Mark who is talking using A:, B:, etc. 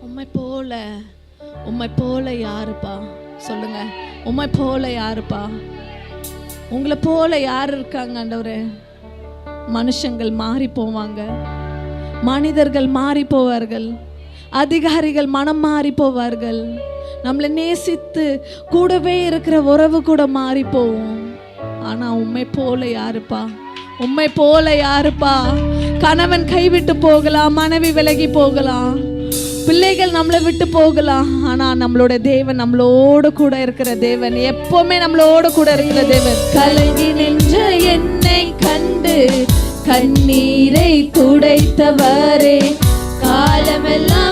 A: உம்மை போல யாருப்பா சொல்லுங்க. உம்மை போல யாருப்பா? உங்களை போல யார் இருக்காங்க ஆண்டவரே? மனுஷங்கள் மாறி போவாங்க, மனிதர்கள் மாறி போவார்கள், அதிகாரிகள் மனம் மாறி போவார்கள், நம்மளை நேசித்து கூடவே இருக்கிற உறவு கூட மாறி போவோம். ஆனா உம்மை போல யாருப்பா? உம்மை போல யாருப்பா? கணவன் கைவிட்டு போகலாம், மனைவி விலகி போகலாம், பிள்ளைகள் நம்மளை விட்டு போகலாம், ஆனா நம்மளோட தேவன் நம்மளோடு கூட இருக்கிற தேவன், எப்பவுமே நம்மளோடு கூட இருக்கிற தேவன். கலங்கி நின்ற என்னை கண்டு கண்ணீரை துடைத்தவரே, காலமெல்லாம்